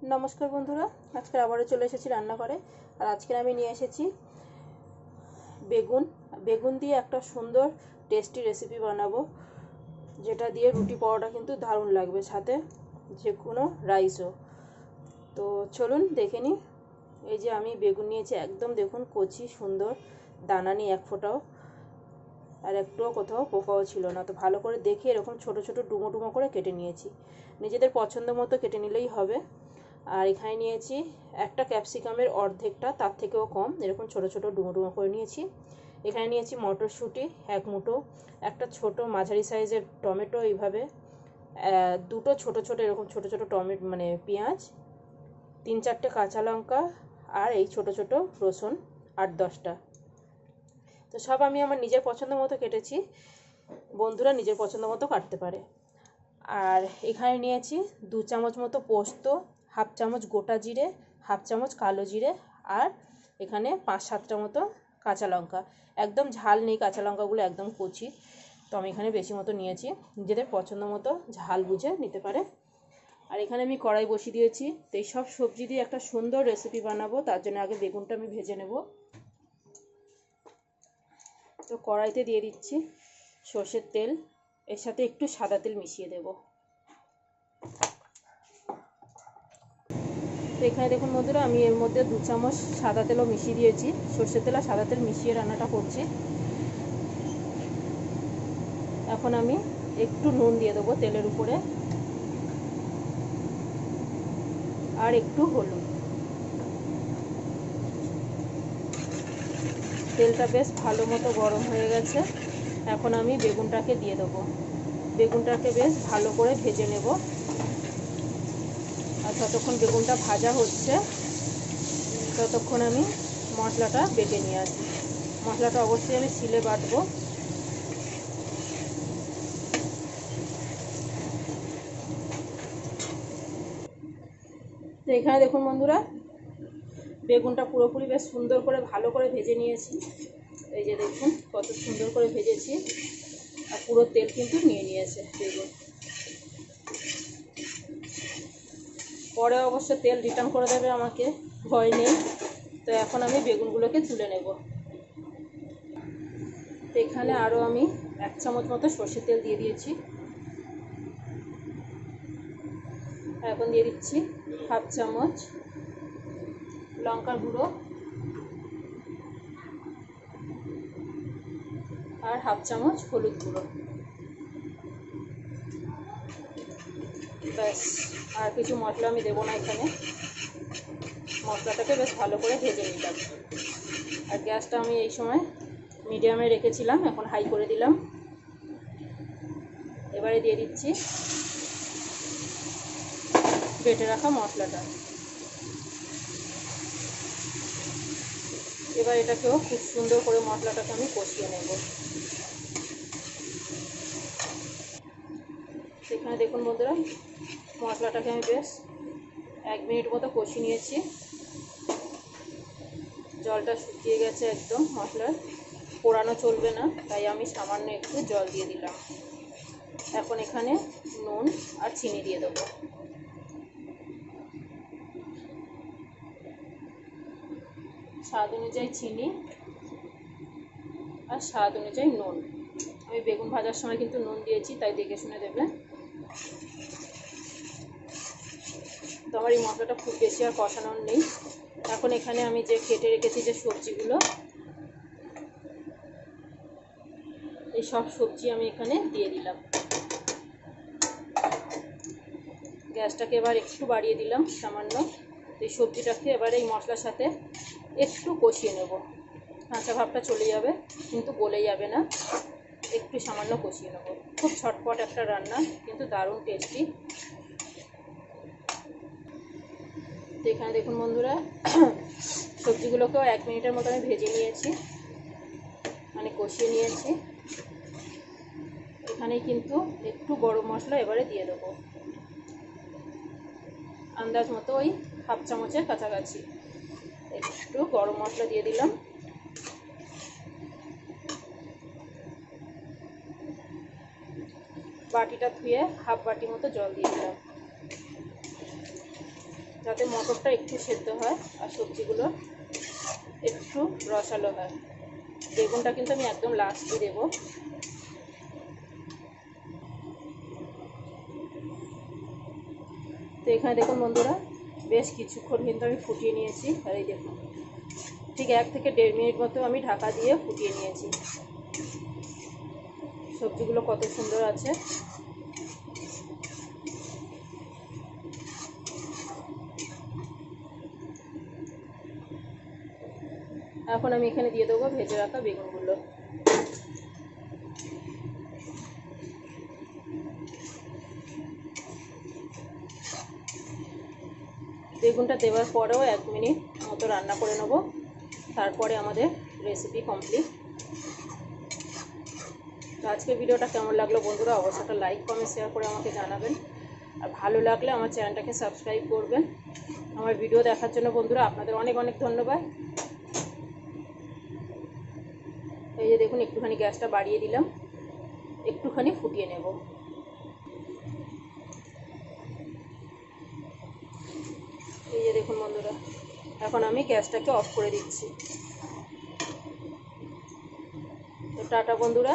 নমস্কার বন্ধুরা, আজকে আবারও চলে এসেছি রান্নাঘরে। আর আজকে আমি নিয়ে এসেছি বেগুন বেগুন দিয়ে একটা সুন্দর টেস্টি রেসিপি বানাবো, যেটা দিয়ে রুটি পরোটা কিন্তু দারুণ লাগবে, সাথে যে কোনো রাইসও। তো চলুন দেখে নিই। এই যে আমি বেগুন নিয়েছি, একদম দেখুন কচি সুন্দর, দানা নেই এক ফোঁটাও, আর একটুও কোথাও পোকাও ছিল না। তো ভালো করে দেখে এরকম ছোট ছোট ডুমো ডুমো করে কেটে নিয়েছি, নিজেদের পছন্দ মতো কেটে নিলেই হবে। আর এখানে নিয়েছি একটা ক্যাপসিকামের অর্ধেকটা, তার থেকেও কম, এরকম ছোট ছোট ডুমো ডুমো করে নিয়েছি। এখানে নিয়েছি মটরশুঁটি এক মুঠো, একটা ছোট মাঝারি সাইজের টমেটো, এইভাবে দুটো ছোট ছোট এরকম ছোট ছোট টমেটো মানে পেঁয়াজ, 3-4টে কাঁচা লঙ্কা, আর এই ছোট ছোট রসুন 8-10টা। তো সব আমি আমার নিজের পছন্দ মতো কেটেছি, বন্ধুরা নিজের পছন্দ মতো কাটতে পারে। আর এখানে নিয়েছি 2 চামচ মতো পোস্ত, হাফ চামচ গোটা জিরে, হাফ চামচ কালো জিরে, আর এখানে 5-7টা মতো কাঁচা লঙ্কা। একদম ঝাল নেই, কাঁচা লঙ্কাগুলো একদম কচি, তো আমি এখানে বেশি মতো নিয়েছি, নিজেদের পছন্দ মতো ঝাল বুঝে নিতে পারে। আর এখানে আমি কড়াই বসিয়ে দিয়েছি। তো এই সব সবজি দিয়ে একটা সুন্দর রেসিপি বানাবো, তার জন্য আগে বেগুনটা আমি ভেজে নেব। তো কড়াইতে দিয়ে দিচ্ছি সর্ষের তেল, এর সাথে একটু সাদা তেল মিশিয়ে দেব। তো এখানে দেখুন বন্ধুরা, আমি এর মধ্যে 2 চামচ সাদা তেলও মিশিয়ে দিয়েছি, সর্ষের তেল আর সাদা তেল মিশিয়ে রান্নাটা করছি। এখন আমি একটু নুন দিয়ে দেবো তেলের উপরে, আর একটু হলুদ। তেলটা বেশ ভালো মতো গরম হয়ে গেছে, এখন আমি বেগুনটাকে দিয়ে দেবো। বেগুনটাকে বেশ ভালো করে ভেজে নেব। আর যতক্ষণ বেগুনটা ভাজা হচ্ছে ততক্ষণ আমি মশলাটা বেটে নিয়ে আসি। মশলাটা অবশ্যই আমি শিলে বাটবো। তো এখানে দেখুন বন্ধুরা, বেগুনটা পুরোপুরি বেশ সুন্দর করে ভালো করে ভেজে নিয়েছি। এই যে দেখুন কত সুন্দর করে ভেজেছি, আর পুরো তেল কিন্তু নিয়ে নিয়েছে বেগুন। পরে অবশ্য তেল রিটার্ন করে দেবে আমাকে, ভয় নেই। তো এখন আমি বেগুনগুলোকে তুলে নেব। তো এখানে আরও আমি 1 চামচ মতো সর্ষের তেল দিয়ে দিয়েছি। এখন দিয়ে দিচ্ছি হাফ চামচ লঙ্কার গুঁড়ো, আর হাফ চামচ হলুদ গুঁড়ো। ব্যাস, আর কিছু মশলা আমি দেবো না এখানে। মশলাটাকে বেশ ভালো করে ভেজে নিলাম। আর গ্যাসটা আমি এই সময় মিডিয়ামে রেখেছিলাম, এখন হাই করে দিলাম। এবারে দিয়ে দিচ্ছি বেটে রাখা মশলাটা। এবার এটাকেও খুব সুন্দর করে মশলাটাকে আমি কষিয়ে নেব। সেখানে দেখুন বন্ধুরা, মশলাটাকে আমি বেশ 1 মিনিট মতো কষিয়ে নিয়েছি। জলটা শুকিয়ে গেছে একদম, মশলার পোড়ানো চলবে না, তাই আমি সামান্য একটু জল দিয়ে দিলাম। এখন এখানে নুন আর চিনি দিয়ে দেবো। স্বাদ অনুযায়ী চিনি আর স্বাদ অনুযায়ী নুন। আমি বেগুন ভাজার সময় কিন্তু নুন দিয়েছি, তাই দেখে শুনে দেবে। তো আমার এই মশলাটা খুব বেশি আর কষানোর নেই। এখন এখানে আমি যে কেটে রেখেছি যে সবজিগুলো, এই সব সবজি আমি এখানে দিয়ে দিলাম। গ্যাসটাকে এবার একটু বাড়িয়ে দিলাম সামান্য। এই সবজিটাকে এবার এই মশলার সাথে একটু কষিয়ে নেব। কাঁচা ভাবটা চলে যাবে, কিন্তু গলে যাবে না, একটু সামান্য কষিয়ে নেব। খুব ছটপট একটা রান্না, কিন্তু দারুণ টেস্টি। তো এখানে দেখুন বন্ধুরা, সবজিগুলোকেও 1 মিনিটের মতো আমি ভেজে নিয়েছি, মানে কষিয়ে নিয়েছি। এখানে কিন্তু একটু গরম মশলা এবারে দিয়ে দেবো, আন্দাজ মতো ওই হাফ চামচের কাছাকাছি একটু গরম মশলা দিয়ে দিলাম। বাটিটা ধুয়ে হাফ বাটি মতো জল দিয়ে দিলাম। যাতে মটরটা একটু সেদ্ধ হয় আর সবজিগুলো একটু রসালো হয়। বেগুনটা কিন্তু আমি একদম লাস্টে দেবো। তো এখানে দেখুন বন্ধুরা, বেশ কিছুক্ষণ কিন্তু আমি ফুটিয়ে নিয়েছি। আর এই দেখুন, ঠিক 1 থেকে 1.5 মিনিট মতো আমি ঢাকা দিয়ে ফুটিয়ে নিয়েছি। সবজিগুলো কত সুন্দর আছে। এখন আমি এখানে দিয়ে দেবো ভেজে রাখা বেগুনগুলো। বেগুনটা দেওয়ার পরেও 1 মিনিট মতো রান্না করে নেব, তারপরে আমাদের রেসিপি কমপ্লিট। তো আজকের ভিডিওটা কেমন লাগলো বন্ধুরা, অবশ্যই একটা লাইক কমেন্ট শেয়ার করে আমাকে জানাবেন। আর ভালো লাগলে আমার চ্যানেলটাকে সাবস্ক্রাইব করবেন। আমার ভিডিও দেখার জন্য বন্ধুরা আপনাদের অনেক অনেক ধন্যবাদ। এই যে দেখুন, একটুখানি গ্যাসটা বাড়িয়ে দিলাম, একটুখানি ফুটিয়ে নেব। এই যে দেখুন বন্ধুরা, এখন আমি গ্যাসটাকে অফ করে দিচ্ছি। তো টাটা বন্ধুরা।